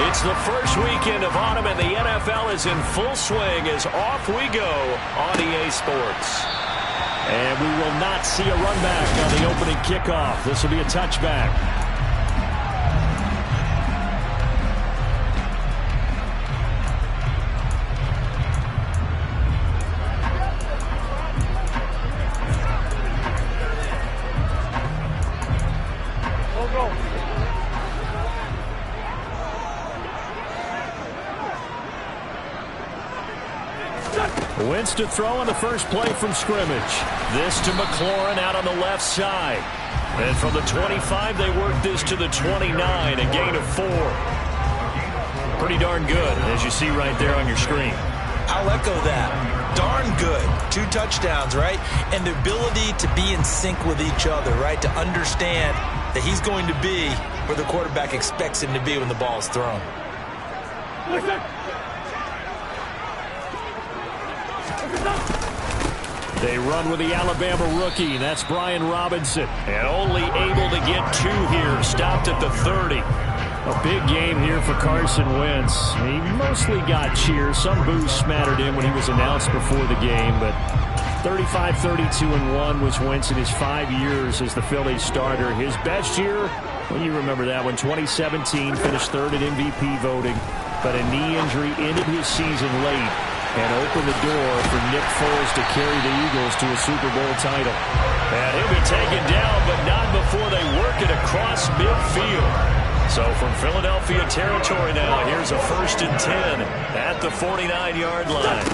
It's the first weekend of autumn, and the NFL is in full swing as off we go on EA Sports. And we will not see a run back on the opening kickoff. This will be a touchback. Wentz to throw on the first play from scrimmage. This to McLaurin out on the left side. And from the 25, they work this to the 29, a gain of 4. Pretty darn good, as you see right there on your screen. I'll echo that. Darn good. 2 touchdowns, right? And the ability to be in sync with each other, right? To understand that he's going to be where the quarterback expects him to be when the ball is thrown. They run with the Alabama rookie. That's Brian Robinson. And only able to get 2 here. Stopped at the 30. A big game here for Carson Wentz. He mostly got cheers. Some boos smattered in when he was announced before the game. But 35-32-1 was Wentz in his 5 years as the Phillies starter. His best year, well, you remember that one, 2017, finished 3rd in MVP voting. But a knee injury ended his season late and opened the door for Nick Foles to carry the Eagles to a Super Bowl title. And he'll be taken down, but not before they work it across midfield. So from Philadelphia territory now, here's a 1st and 10 at the 49-yard line.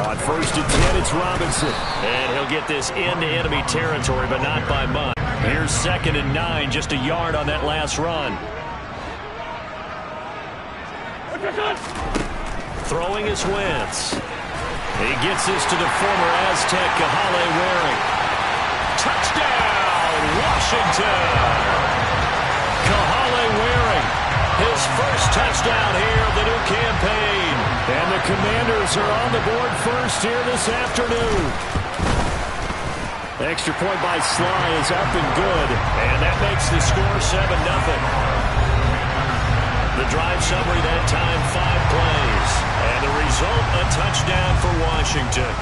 On 1st and 10, it's Robinson. And he'll get this into enemy territory, but not by much. Here's 2nd and 9, just a yard on that last run. Throwing is Wentz. He gets this to the former Aztec, Kahale Waring. Touchdown, Washington! Kahale Waring, his first touchdown here of the new campaign. And the Commanders are on the board first here this afternoon. Extra point by Sly is up and good. And that makes the score 7-0. The drive summary that time, 5 plays. And the result, a touchdown for Washington.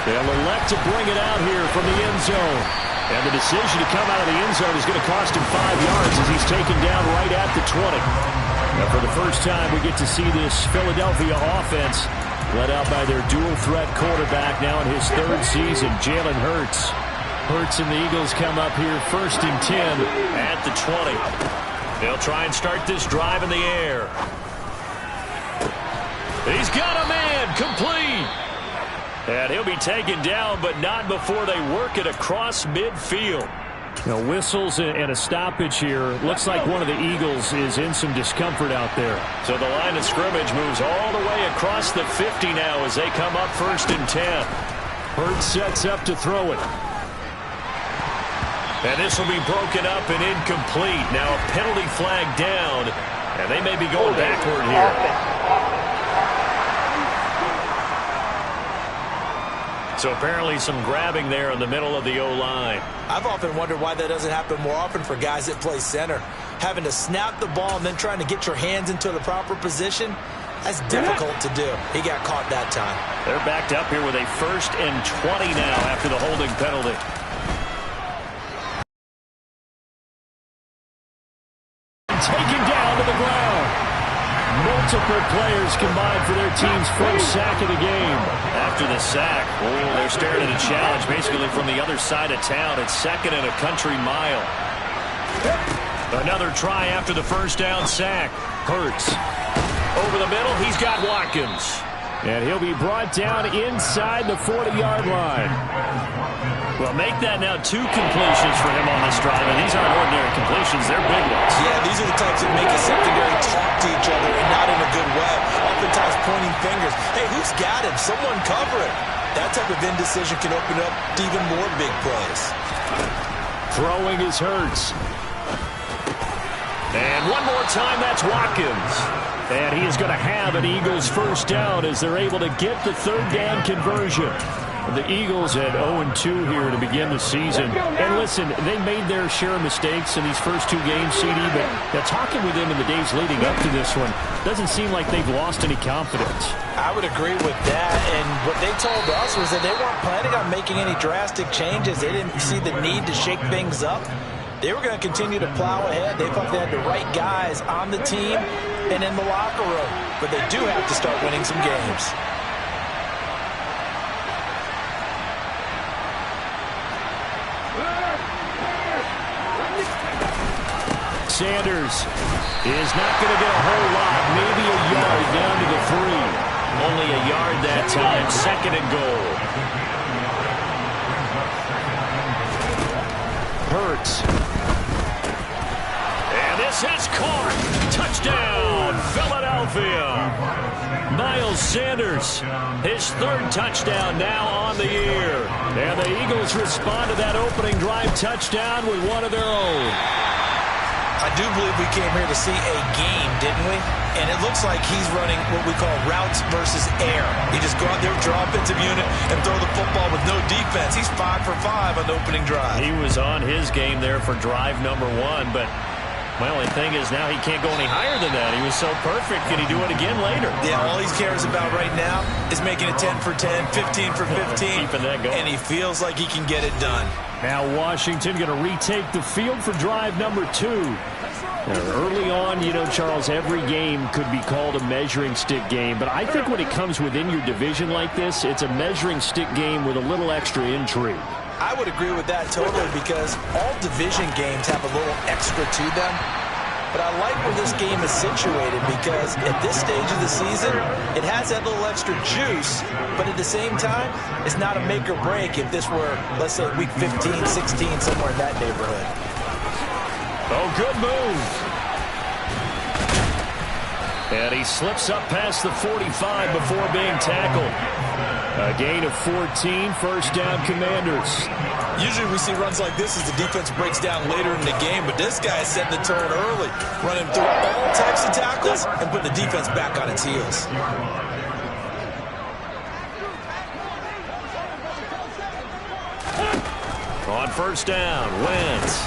They'll elect to bring it out here from the end zone. And the decision to come out of the end zone is going to cost him 5 yards as he's taken down right at the 20. Now for the first time, we get to see this Philadelphia offense led out by their dual-threat quarterback now in his 3rd season, Jalen Hurts. Hurts and the Eagles come up here 1st and 10 at the 20. They'll try and start this drive in the air. He's got a man, complete. And he'll be taken down, but not before they work it across midfield. Now, whistles and a stoppage here. Looks like one of the Eagles is in some discomfort out there. So the line of scrimmage moves all the way across the 50 now as they come up 1st and 10. Hurts sets up to throw it. And this will be broken up and incomplete. Now a penalty flag down, and they may be going backward here. So apparently some grabbing there in the middle of the O-line. I've often wondered why that doesn't happen more often for guys that play center. Having to snap the ball and then trying to get your hands into the proper position, that's difficult to do. He got caught that time. They're backed up here with a 1st and 20 now after the holding penalty. Taken down to the ground. Multiple players combined for their team's first sack of the game. After the sack, they're staring at a challenge basically from the other side of town. It's 2nd and a country mile. Another try after the first down sack. Hurts. Over the middle, he's got Watkins. And he'll be brought down inside the 40-yard line. Well, make that now 2 completions for him on this drive, and these aren't ordinary completions. They're big ones. Yeah, these are the types that make a secondary talk to each other and not in a good way. Oftentimes pointing fingers. Hey, who's got him? Someone cover it. That type of indecision can open up to even more big plays. Throwing is Hurts. And one more time, that's Watkins. And he is going to have an Eagles first down as they're able to get the 3rd down conversion. The Eagles at 0-2 here to begin the season. And listen, they made their share of mistakes in these first two games, CD, but talking with them in the days leading up to this one, doesn't seem like they've lost any confidence. I would agree with that, and what they told us was that they weren't planning on making any drastic changes. They didn't see the need to shake things up. They were going to continue to plow ahead. They thought they had the right guys on the team and in the locker room, but they do have to start winning some games. Sanders is not going to get a whole lot, maybe a yard down to the 3. Only a yard that time, 2nd and goal. Hurts. And this is caught. Touchdown, Philadelphia. Miles Sanders, his 3rd touchdown now on the year. And the Eagles respond to that opening drive touchdown with one of their own. I do believe we came here to see a game, didn't we? And it looks like he's running what we call routes versus air. He just go out there, draw offensive unit, and throw the football with no defense. He's 5 for 5 on the opening drive. He was on his game there for drive number 1, but my only thing is now he can't go any higher than that. He was so perfect. Can he do it again later? Yeah, all he cares about right now is making it 10 for 10, 15 for 15. Keeping that going. And he feels like he can get it done. Now Washington going to retake the field for drive number 2. Early on, you know, Charles, every game could be called a measuring stick game. But I think when it comes within your division like this, it's a measuring stick game with a little extra intrigue. I would agree with that totally because all division games have a little extra to them. But I like where this game is situated because at this stage of the season, it has that little extra juice. But at the same time, it's not a make or break if this were, let's say, week 15, 16, somewhere in that neighborhood. Oh, good move. And he slips up past the 45 before being tackled. A gain of 14, 1st down Commanders. Usually we see runs like this as the defense breaks down later in the game, but this guy is setting the tone early, running through all types of tackles and putting the defense back on its heels. On 1st down, Wentz.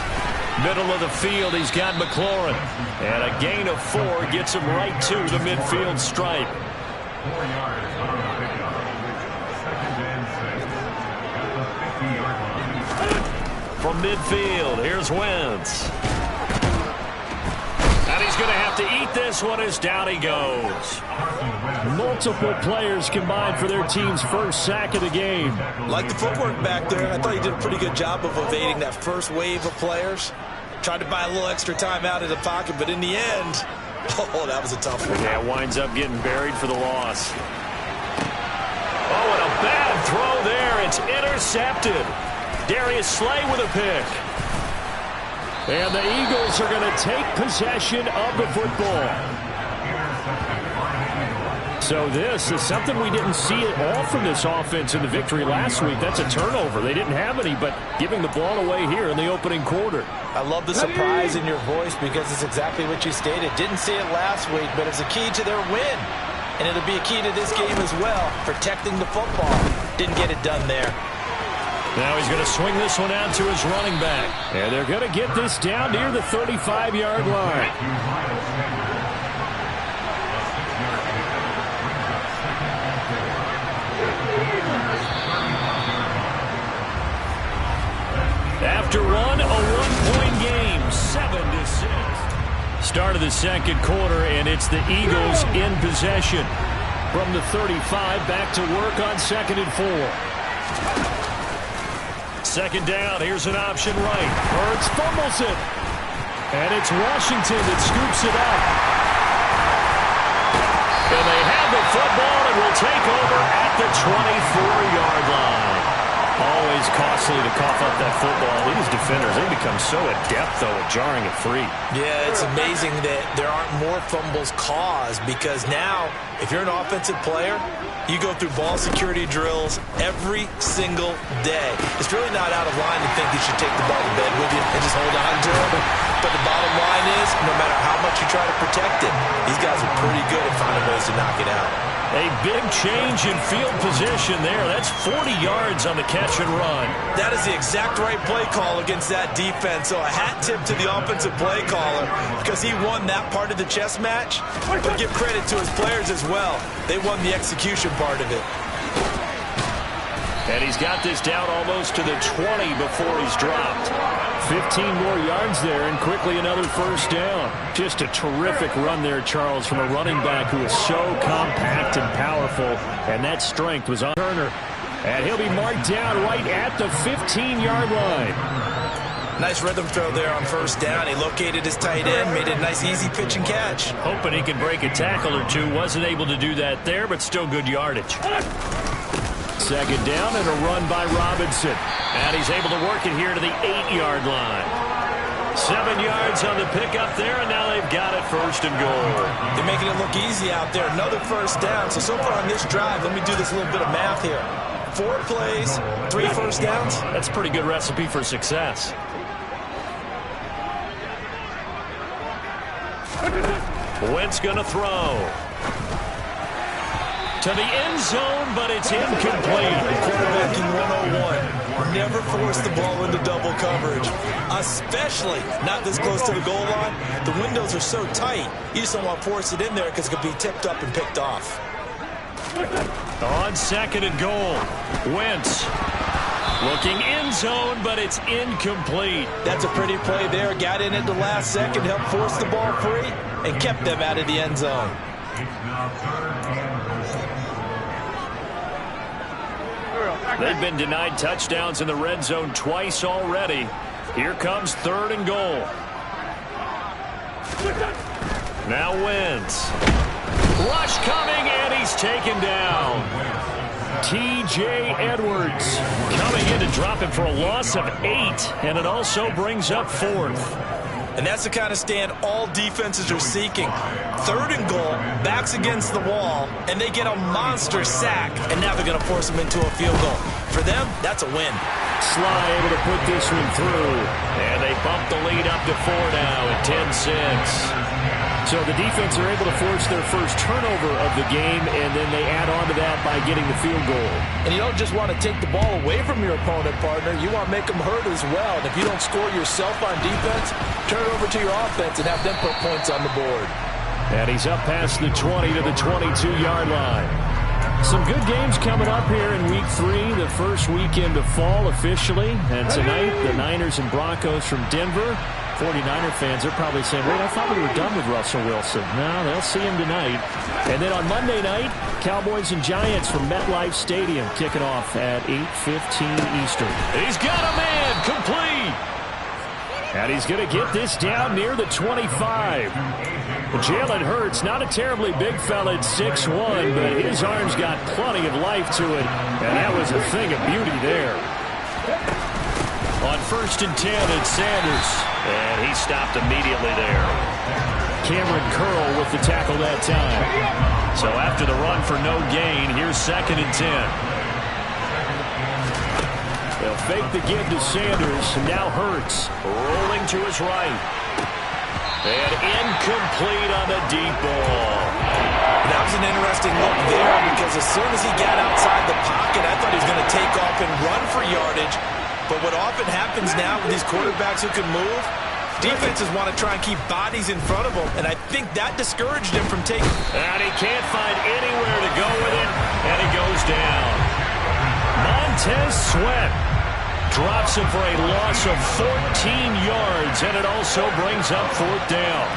Middle of the field, he's got McLaurin. And a gain of 4 gets him right to the midfield stripe. 4 yards on the pickup. Second and 6 at the 50-yard line. From midfield, here's Wentz. And he's going to have to eat this one as down he goes. Multiple players combined for their team's 1st sack of the game. Like the footwork back there, I thought he did a pretty good job of evading that first wave of players. Tried to buy a little extra time out of the pocket, but in the end, oh, that was a tough one. Yeah, winds up getting buried for the loss. Oh, and a bad throw there. It's intercepted. Darius Slay with a pick. And the Eagles are going to take possession of the football. So this is something we didn't see at all from this offense in the victory last week. That's a turnover. They didn't have any, but giving the ball away here in the opening quarter. I love the surprise in your voice because it's exactly what you stated. Didn't see it last week, but it's a key to their win. And it'll be a key to this game as well, protecting the football. Didn't get it done there. Now he's going to swing this one out to his running back. And they're going to get this down near the 35-yard line. After one, a one-point game, 7-6. Start of the 2nd quarter, and it's the Eagles in possession. From the 35, back to work on 2nd and 4. 2nd down, here's an option right. Hurts fumbles it. And it's Washington that scoops it up. And they have the football and will take over at the 24-yard line. Always costly to cough up that football. These defenders, they become so adept, though, at jarring it free. Yeah, it's amazing that there aren't more fumbles caused because now, if you're an offensive player, you go through ball security drills every single day. It's really not out of line to think you should take the ball to bed with you and just hold on to it. But the bottom line is, no matter how much you try to protect it, these guys are pretty good at finding ways to knock it out. A big change in field position there. That's 40 yards on the catch and run. That is the exact right play call against that defense. So a hat tip to the offensive play caller because he won that part of the chess match. But give credit to his players as well. They won the execution part of it. And he's got this down almost to the 20 before he's dropped. 15 more yards there, and quickly another first down. Just a terrific run there, Charles, from a running back who is so compact and powerful, and that strength was on Turner. And he'll be marked down right at the 15-yard line. Nice rhythm throw there on first down. He located his tight end, made it a nice easy pitch and catch. Hoping he could break a tackle or two. Wasn't able to do that there, but still good yardage. Second down and a run by Robinson. And he's able to work it here to the 8-yard line. 7 yards on the pickup there, and now they've got it first and goal. They're making it look easy out there. Another first down. So far on this drive, let me do this little bit of math here. 4 plays, 3 first downs. That's a pretty good recipe for success. Wentz going to throw. To the end zone, but it's incomplete. Quarterbacking 101. Never force the ball into double coverage, especially not this close to the goal line. The windows are so tight, you just don't want to force it in there because it could be tipped up and picked off. On second and goal, Wentz looking end zone, but it's incomplete. That's a pretty play there. Got in at the last second, helped force the ball free, and kept them out of the end zone. They've been denied touchdowns in the red zone twice already. Here comes third and goal. Now Wentz. Rush coming, and he's taken down. T.J. Edwards coming in to drop him for a loss of 8, and it also brings up fourth. And that's the kind of stand all defenses are seeking. Third and goal, backs against the wall, and they get a monster sack, and now they're going to force them into a field goal. For them, that's a win. Sly able to put this one through, and they bump the lead up to 4 now at 10-6. So the defense are able to force their first turnover of the game, and then they add on to that by getting the field goal. And you don't just want to take the ball away from your opponent, partner. You want to make them hurt as well. And if you don't score yourself on defense, turn it over to your offense and have them put points on the board. And he's up past the 20 to the 22-yard line. Some good games coming up here in Week 3, the first weekend of fall officially. And tonight, the Niners and Broncos from Denver. 49er fans are probably saying, wait, I thought we were done with Russell Wilson. No, they'll see him tonight. And then on Monday night, Cowboys and Giants from MetLife Stadium kicking off at 8:15 Eastern. He's got a man complete. And he's going to get this down near the 25. Jalen Hurts, not a terribly big fella at 6'1", but his arm's got plenty of life to it. And that was a thing of beauty there. On 1st and 10, it's Sanders. And he stopped immediately there. Cameron Curl with the tackle that time. So after the run for no gain, here's 2nd and 10. They'll fake the give to Sanders. Now Hurts rolling to his right. And incomplete on the deep ball. That was an interesting look there because as soon as he got outside the pocket, I thought he was going to take off and run for yardage. But what often happens now with these quarterbacks who can move, defenses want to try and keep bodies in front of them, and I think that discouraged him from taking. And he can't find anywhere to go with it, and he goes down. Montez Sweat drops him for a loss of 14 yards, and it also brings up 4th down.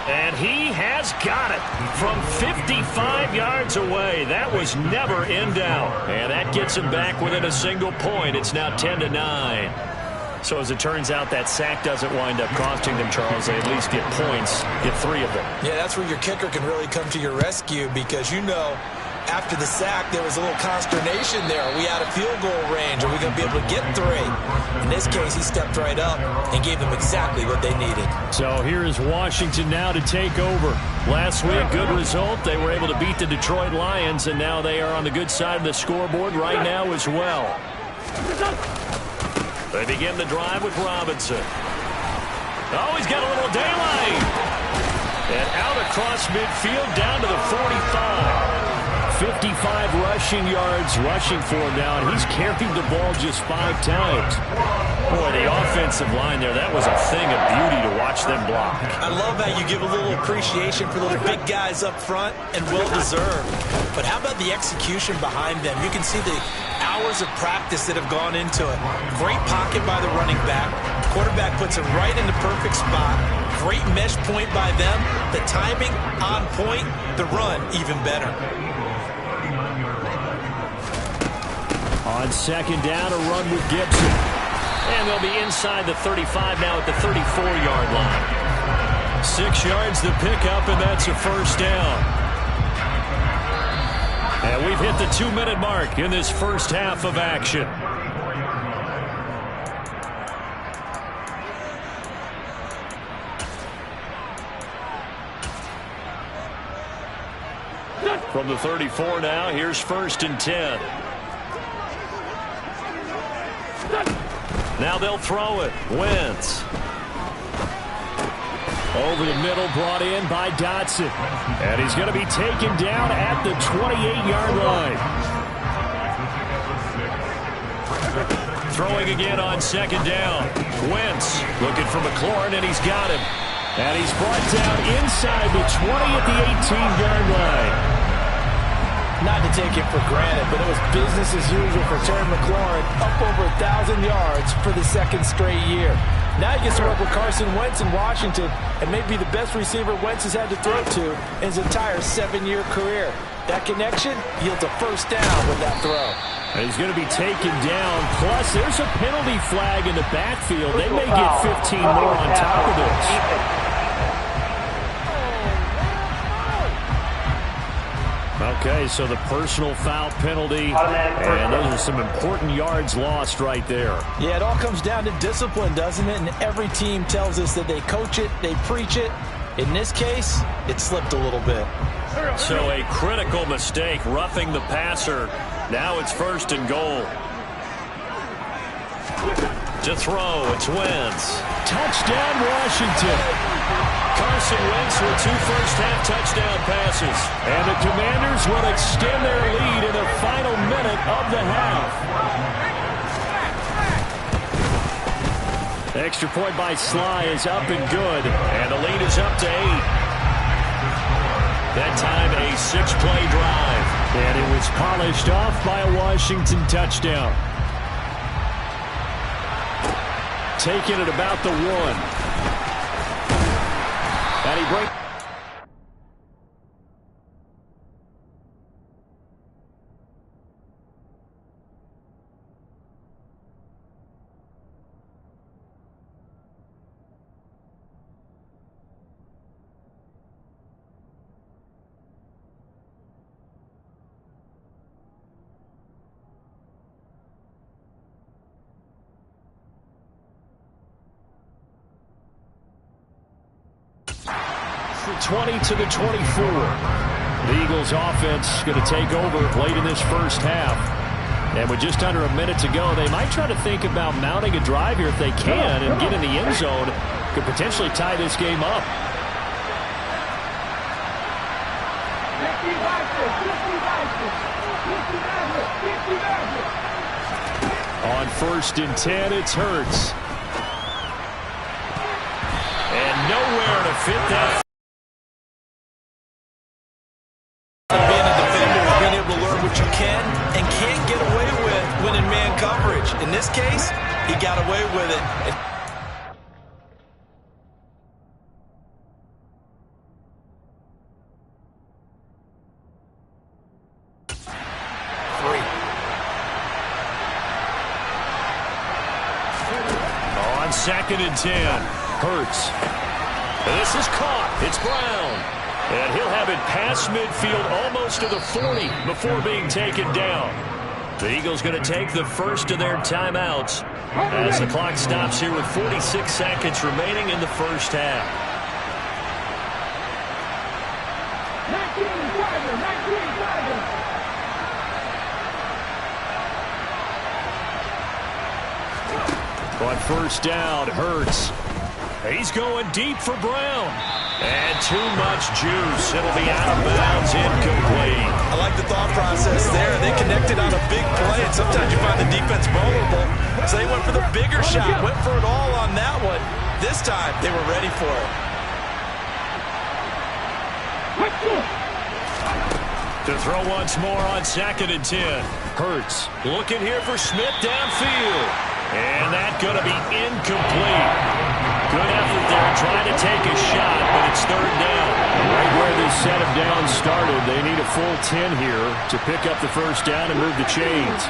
And he has got it from 55 yards away. That was never in doubt. And that gets him back within a single point. It's now 10-9. So as it turns out, that sack doesn't wind up costing them, Charles. They at least get points, get 3 of them. Yeah, that's where your kicker can really come to your rescue because, you know, after the sack, there was a little consternation there. Are we out of field goal range? Are we going to be able to get 3? In this case, he stepped right up and gave them exactly what they needed. So here is Washington now to take over. Last week, good result. They were able to beat the Detroit Lions, and now they are on the good side of the scoreboard right now as well. They begin the drive with Robinson. Oh, he's got a little daylight. And out across midfield down to the 45. 55 rushing yards rushing for him now, and he's carried the ball just 5 times. Boy, the offensive line there, that was a thing of beauty to watch them block. I love how you give a little appreciation for those big guys up front, and well-deserved. But how about the execution behind them? You can see the hours of practice that have gone into it. Great pocket by the running back. Quarterback puts him right in the perfect spot. Great mesh point by them. The timing on point. The run even better. On second down, a run with Gibson. And they'll be inside the 35 now at the 34-yard line. 6 yards the pickup, and that's a first down. And we've hit the 2-minute mark in this first half of action. From the 34 now, here's 1st and 10. Now they'll throw it. Wentz. Over the middle, brought in by Dotson. And he's going to be taken down at the 28-yard line. Throwing again on second down. Wentz looking for McLaurin, and he's got him. And he's brought down inside the 20 at the 18-yard line. Not to take it for granted, but it was business as usual for Terry McLaurin, up over 1,000 yards for the 2nd straight year. Now he gets to work with Carson Wentz in Washington, and may be the best receiver Wentz has had to throw to in his entire 7-year career. That connection yields a first down with that throw. And he's going to be taken down. Plus, there's a penalty flag in the backfield. They may get 15 more on top of this. Okay, so the personal foul penalty, and those are some important yards lost right there. Yeah, it all comes down to discipline, doesn't it? And every team tells us that they coach it, they preach it. In this case, it slipped a little bit. So a critical mistake, roughing the passer. Now it's 1st and goal. To throw, it's Wentz. Touchdown, Washington. Carson Wentz with 2 first-half touchdown passes. And the Commanders will extend their lead in the final minute of the half. The extra point by Sly is up and good. And the lead is up to 8. That time a 6-play drive. And it was polished off by a Washington touchdown. Taking it about the 1. And he breaks. The 20 to the 24. The Eagles offense going to take over late in this first half. And with just under a minute to go, they might try to think about mounting a drive here if they can and get in the end zone. Could potentially tie this game up. On 1st and 10, it's Hurts. And nowhere to fit that. Being a defender is being able to learn what you can and can't get away with when in man coverage. In this case, he got away with it. On 2nd and 10, Hurts. This is caught. It's Brown. And he'll have it past midfield almost to the 40 before being taken down. The Eagles going to take the first of their timeouts as the clock stops here with 46 seconds remaining in the first half. On 1st down, Hurts. He's going deep for Brown. And too much juice. It'll be out of bounds, incomplete. I like the thought process there. They connected on a big play, and sometimes you find the defense vulnerable. So they went for the bigger shot, went for it all on that one. This time, they were ready for it. To throw once more on 2nd and 10. Hurts looking here for Smith downfield. And that's going to be incomplete. Good effort there trying to take a shot, but it's 3rd down. Right where this set of downs started, they need a full 10 here to pick up the 1st down and move the chains.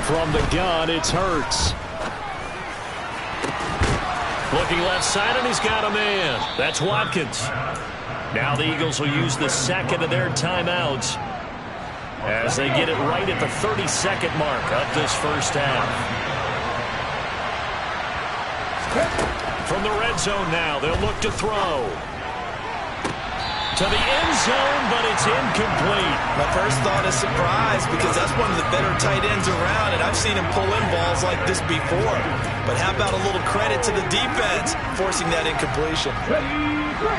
From the gun, it's Hurts. Looking left side, and he's got a man. That's Watkins. Now the Eagles will use the 2nd of their timeouts as they get it right at the 32nd mark of this 1st half. From the red zone now, they'll look to throw. To the end zone, but it's incomplete. My first thought is surprise, because that's one of the better tight ends around, and I've seen him pull in balls like this before. But how about a little credit to the defense forcing that incompletion?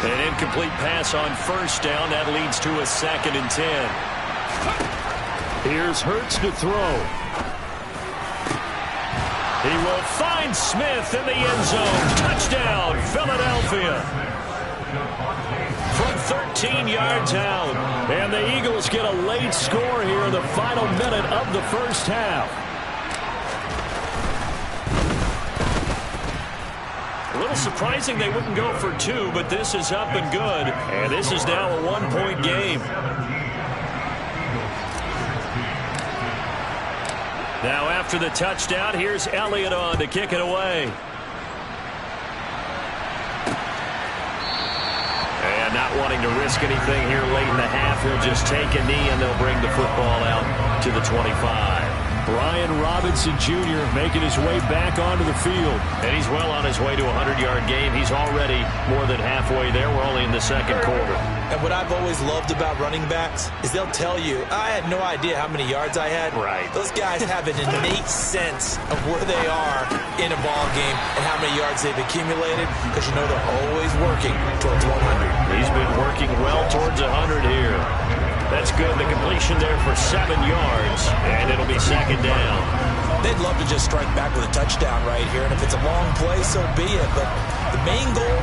An incomplete pass on 1st down. That leads to a 2nd and 10. Here's Hurts to throw. He will find Smith in the end zone. Touchdown, Philadelphia. From 13 yards out. And the Eagles get a late score here in the final minute of the 1st half. A little surprising they wouldn't go for 2, but this is up and good. And this is now a 1-point game. Now after the touchdown, here's Elliott on to kick it away. And not wanting to risk anything here late in the half, he'll just take a knee and they'll bring the football out to the 25. Brian Robinson Jr. making his way back onto the field. And he's well on his way to a 100-yard game. He's already more than halfway there. We're only in the 2nd quarter. And what I've always loved about running backs is they'll tell you, I had no idea how many yards I had. Right. Those guys have an innate sense of where they are in a ball game and how many yards they've accumulated, because you know they're always working towards 100. He's been working well towards 100 here. That's good. The completion there for 7 yards, and it'll be 2nd down. They'd love to just strike back with a touchdown right here, and if it's a long play, so be it. But the main goal,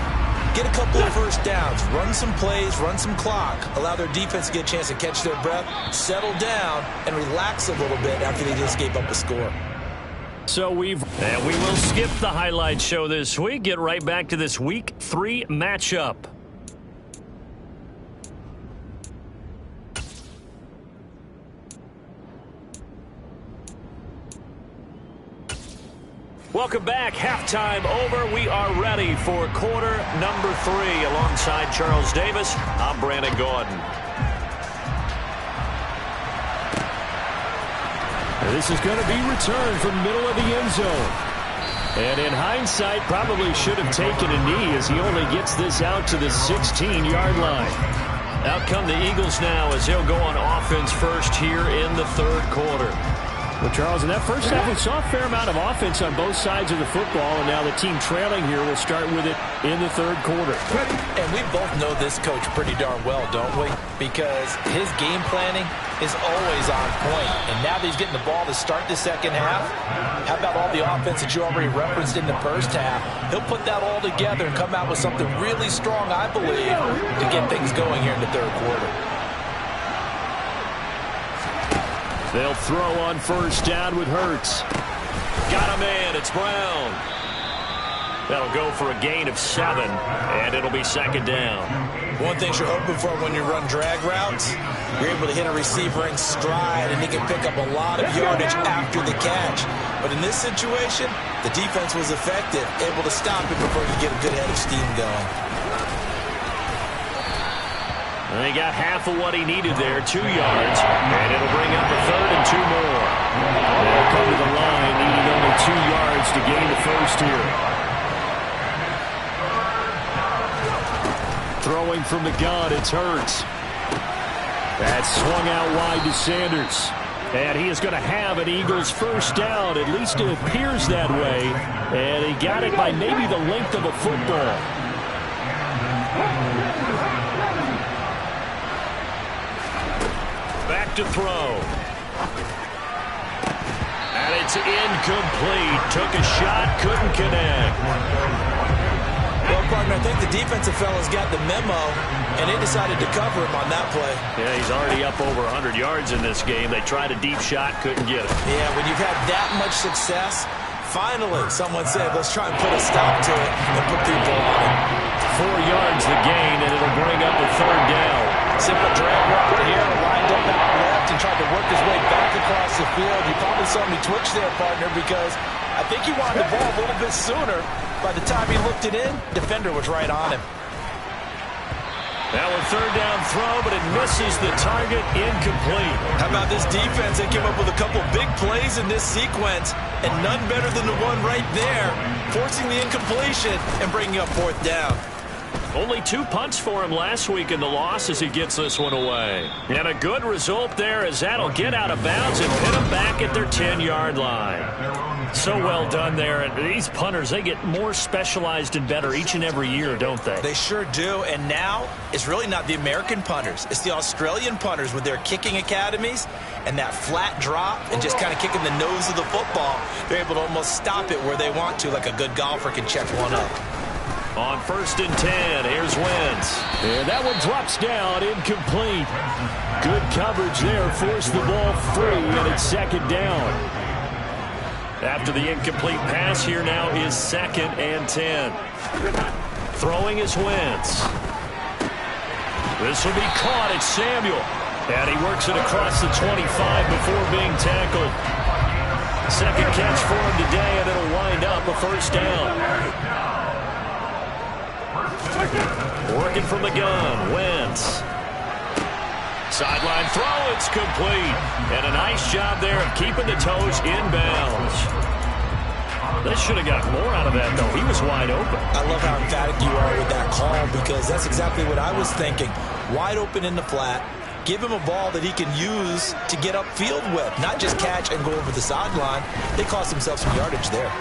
get a couple of 1st downs, run some plays, run some clock, allow their defense to get a chance to catch their breath, settle down, and relax a little bit after they just gave up a score. So we will skip the highlight show this week. Get right back to this Week 3 matchup. Welcome back. Halftime over. We are ready for quarter number 3. Alongside Charles Davis, I'm Brandon Gordon. This is going to be returned from middle of the end zone. And in hindsight, probably should have taken a knee as he only gets this out to the 16-yard line. Out come the Eagles now as they'll go on offense first here in the 3rd quarter. Well, Charles, in that first half, we saw a fair amount of offense on both sides of the football, and now the team trailing here will start with it in the 3rd quarter. And we both know this coach pretty darn well, don't we? Because his game planning is always on point. And now that he's getting the ball to start the 2nd half, how about all the offense that you already referenced in the 1st half? He'll put that all together and come out with something really strong, I believe, to get things going here in the 3rd quarter. They'll throw on 1st down with Hurts. Got a man. It's Brown. That'll go for a gain of 7, and it'll be 2nd down. One thing you're hoping for when you run drag routes, you're able to hit a receiver in stride, and he can pick up a lot of yardage after the catch. But in this situation, the defense was effective, able to stop him before he could get a good head of steam going. And he got half of what he needed there, 2 yards, and it'll bring up a 3rd and 2 more. They'll come to the line, needing only 2 yards to gain the 1st here. Throwing from the gun, it's Hurts. That's swung out wide to Sanders. And he is going to have an Eagles first down. At least it appears that way. And he got it by maybe the length of a football. Back to throw. And it's incomplete. Took a shot, couldn't connect. Well, partner, I think the defensive fellas got the memo, and they decided to cover him on that play. Yeah, he's already up over 100 yards in this game. They tried a deep shot, couldn't get it. Yeah, when you've had that much success, finally someone said, let's try and put a stop to it and put people on it. 4 yards the gain, and it'll bring up a third down. Simple drag route here, lined up out left and tried to work his way back across the field. You probably saw me twitch there, partner, because I think he wanted the ball a little bit sooner. By the time he looked it in, defender was right on him. Now a third down throw, but it misses the target, incomplete. How about this defense? They came up with a couple big plays in this sequence, and none better than the one right there, forcing the incompletion and bringing up fourth down. Only 2 punts for him last week in the loss as he gets this one away. And a good result there as that'll get out of bounds and pin them back at their 10-yard line. So well done there. And these punters, they get more specialized and better each and every year, don't they? They sure do. And now it's really not the American punters. It's the Australian punters with their kicking academies and that flat drop and just kind of kicking the nose of the football. They're able to almost stop it where they want to, like a good golfer can check one up. On 1st and 10, here's Wentz. And that one drops down, incomplete. Good coverage there, forced the ball free, and it's 2nd down. After the incomplete pass, here now is 2nd and 10. Throwing is Wentz. This will be caught. It's Samuel. And he works it across the 25 before being tackled. Second catch for him today, and it'll wind up a first down. Working from the gun, Wentz. Sideline throw, it's complete. And a nice job there of keeping the toes inbounds. They should have got more out of that, though. He was wide open. I love how emphatic you are with that call because that's exactly what I was thinking. Wide open in the flat. Give him a ball that he can use to get upfield with, not just catch and go over the sideline. They cost themselves some yardage there.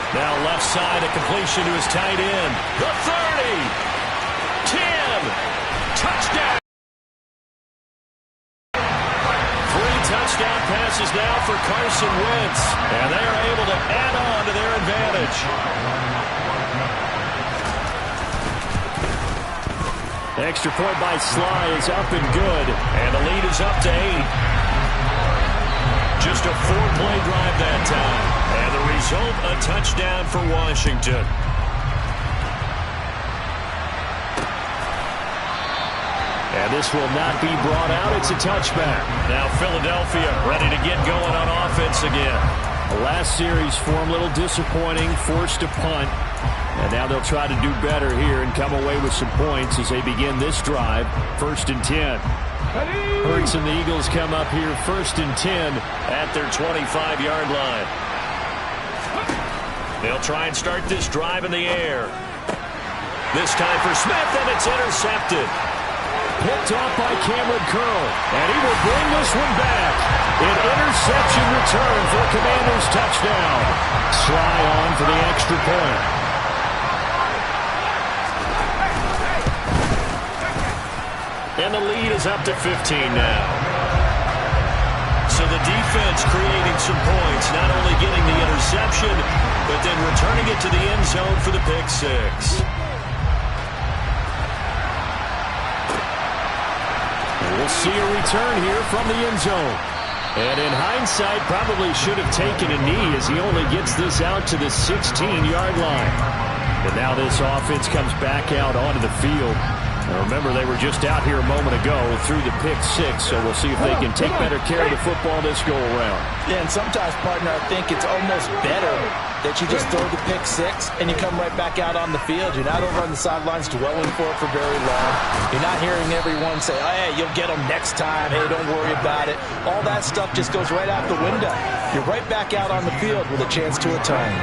Now left side, a completion to his tight end. The 30. 10. Touchdown. 3 touchdown passes now for Carson Wentz. And they are able to add on to their advantage. The extra point by Sly is up and good. And the lead is up to 8. Just a 4-play drive that time. And the result, a touchdown for Washington. And this will not be brought out. It's a touchback. Now Philadelphia ready to get going on offense again. The last series for them, a little disappointing, forced to punt. And now they'll try to do better here and come away with some points as they begin this drive. 1st and 10. Hurts and the Eagles come up here 1st and 10 at their 25-yard line. They'll try and start this drive in the air. This time for Smith, and it's intercepted. Picked off by Cameron Curl, and he will bring this one back. An interception return for the Commanders' touchdown. Sly on for the extra point. And the lead is up to 15 now. So the defense creating some points, not only getting the interception, but then returning it to the end zone for the pick six. We'll see a return here from the end zone. And in hindsight, probably should have taken a knee as he only gets this out to the 16-yard line. And now this offense comes back out onto the field. Now remember, they were just out here a moment ago through the pick six, so we'll see if they can take better care of the football this go-around. Yeah, and sometimes, partner, I think it's almost better that you just throw the pick six and you come right back out on the field. You're not over on the sidelines dwelling for it for very long. You're not hearing everyone say, oh, hey, you'll get them next time. Hey, don't worry about it. All that stuff just goes right out the window. You're right back out on the field with a chance to atone.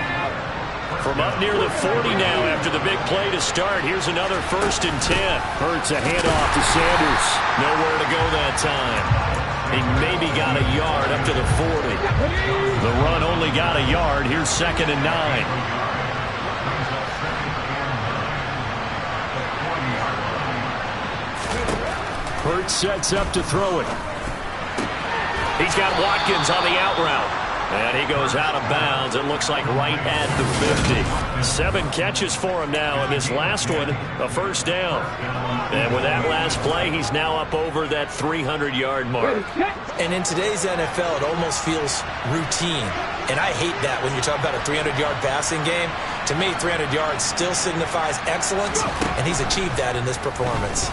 From up near the 40 now after the big play to start, here's another 1st and 10. Hurts a handoff to Sanders. Nowhere to go that time. He maybe got a yard up to the 40. The run only got a yard. Here's 2nd and 9. Hurts sets up to throw it. He's got Watkins on the out route. And he goes out of bounds. It looks like right at the 50. 7 catches for him now, and this last one, a first down. And with that last play, he's now up over that 300-yard mark. And in today's NFL, it almost feels routine. And I hate that when you talk about a 300-yard passing game. To me, 300 yards still signifies excellence, and he's achieved that in this performance.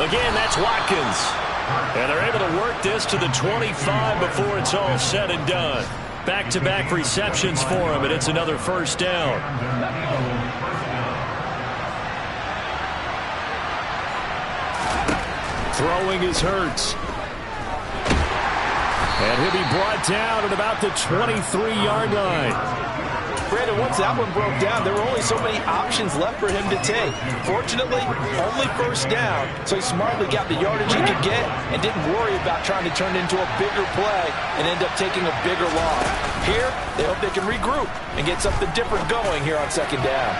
Again, that's Watkins. And they're able to work this to the 25 before it's all said and done. Back-to-back receptions for him, and it's another first down. Throwing is Hurts. And he'll be brought down at about the 23-yard line. Brandon, once that one broke down, there were only so many options left for him to take. Fortunately, only first down, so he smartly got the yardage he could get and didn't worry about trying to turn it into a bigger play and end up taking a bigger loss. Here, they hope they can regroup and get something different going here on 2nd down.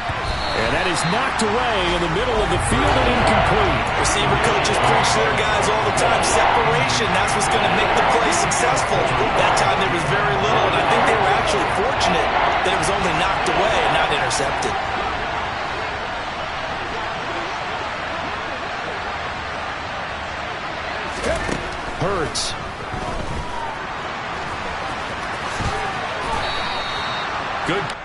And that is knocked away in the middle of the field and incomplete. Receiver coaches preach to their guys all the time. Separation, that's what's going to make the play successful. That time there was very little, and I think they were actually fortunate that it was only knocked away and not intercepted. Hurts. Good.